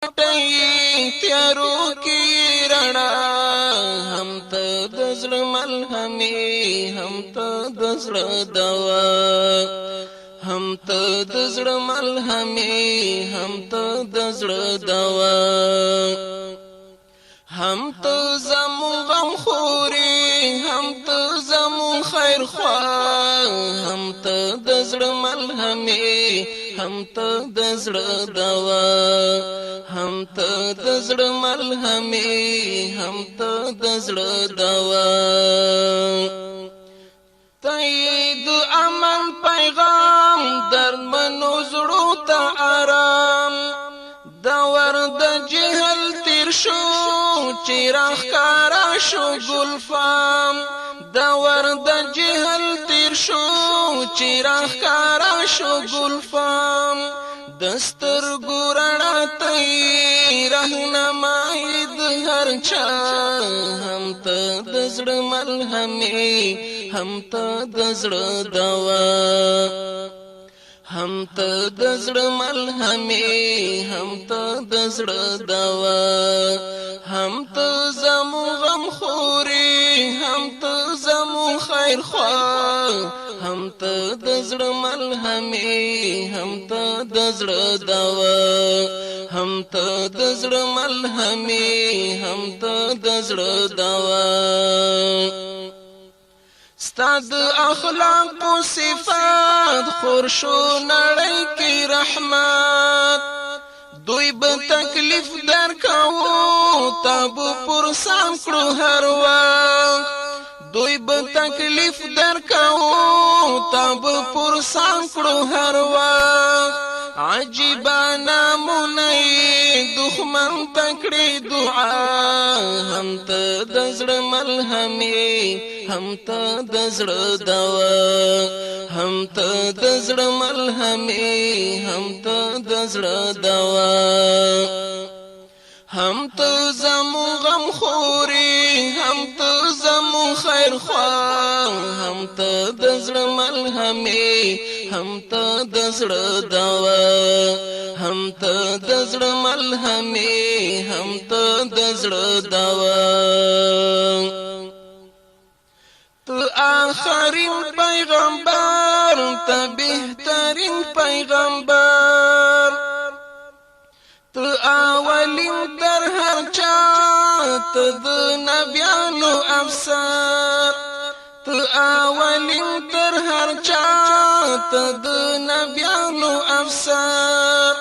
پټي تیارو کې رڼا هم ته د زړه ملهمي هم ته د زړه دوا هم ته د زړه ملهمي هم ته د زړه دوا هم ته زمون غم خوري هم ته زمون خیر خوا هم ته د زړه ملهمي هم ته د زړه دوا هم ته د زړه ملهمي هم ته د زړه دوا تایید امن پیغام درمنو زړو ته آرام دور د جهل تیر شو چراغ کارا شو گلفام دور د جهل تیر شو چراغ کارا شو گلفام دستر ګورړا تای رهنمای د هر چا هم ته د زړه ملهمي هم ته د زړه دوا هم ته د زړه ملهمي هم ته د زړه دوا هم ته زمو غم خوري هم ته زمو خیر خوا هم ته د زړه ملهمي هم ته د زړه دوا هم ته د زړه ملهمي هم ته د زړه دوا ستاد اخلاق و صفات خورشو نړۍ کې رحمت دوی به تکلیف درکاو تابو پرسام کړو هر وخت دوی به تکلیف درکاو تابو پرسام کړو هر وخت عجیبانا مونی دخمن تکړی دعا هم ته د زړه ملهمي هم ته د زړه دوا هم ته د زړه ملهمي هم ته د زړه دوا هم ته زمو غم خوري هم ته زمو خیر خوا هم ته د زړه ملهمي هم ته د زړه دوا هم ته د زړه ملهمي هم ته د زړه دوا تو آخرین پیغمبر ته بهترین پیغمبر تو اولین در هر چا ته د نبیانو افسر تو اولین در هر چا ته د نبیانو افسر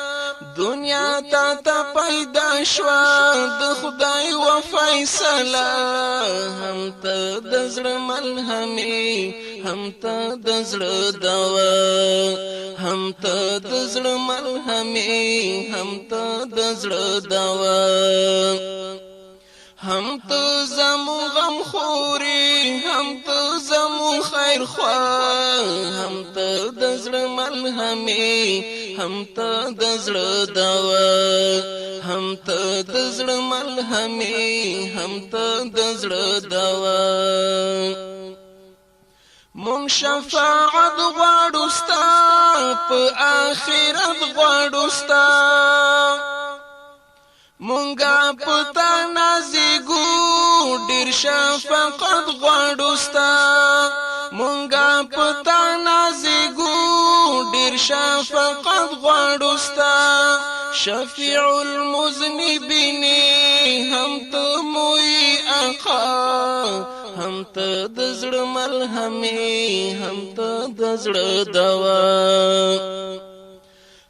دنیا تا پیدا شوا د خدای و فیصله هم ته د زړه ملهمي هم ته د زړه دوا هم ته د زړه ملهمي هم ته د زړه دوا هم ته زمو غم خوري هم ته زمو خیر خوا هم ته د زړه ملهمي هم ته د زړه دوا هم ته د زړه ملهمي هم ته د زړه دوا مون شفاعت غواړو ستا په آخرت غواړو ستا مونږه پتا نازګو ډیر شفقت غواړو ستا مونږه پتا نازګو ډیر شفقت غواړو ستا شفیع المذنبین هم ته موي آقا هم ته د زړه ملهمي هم ته د زړه دوا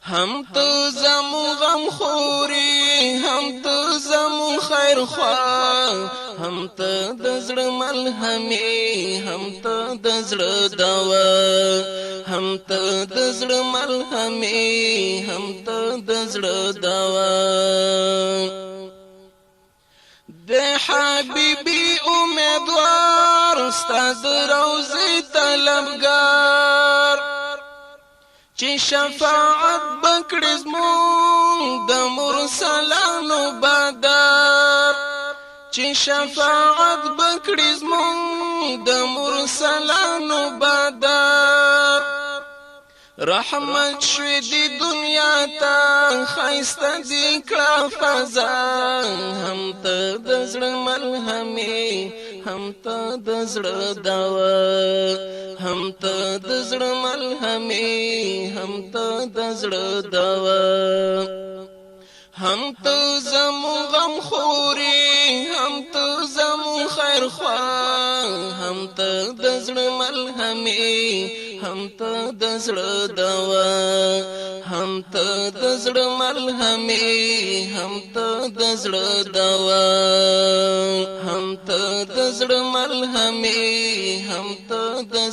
هم ته زمو غم خوري هم ته زمو خیر خوا هم ته د زړه ملهمي هم ته د زړه دوا هم ته د زړه ملهمي هم ته د زړه دوا د حبيبي امیدوار استاد روزي طلبګار چې شفاعت بکړې زمون د مرسلانو بدر چې شفاعت بکړې زمون د مرسلانو بدر رحمت شوی دی دنیا تا خیسته دی کړه فضا هم ته د زړه ملهمې هم ته د زړه دوا هم ته د زړه ملهمې هم ته د زړه دوا هم ته زمون غم خوري هم ته زمون خیر خواه هم ته د زړه ملهمې هم ته د زړه دوا هم ته د زړه ملهمې هم ته د زړه دوا هم ته د زړه ملهمې هم ته د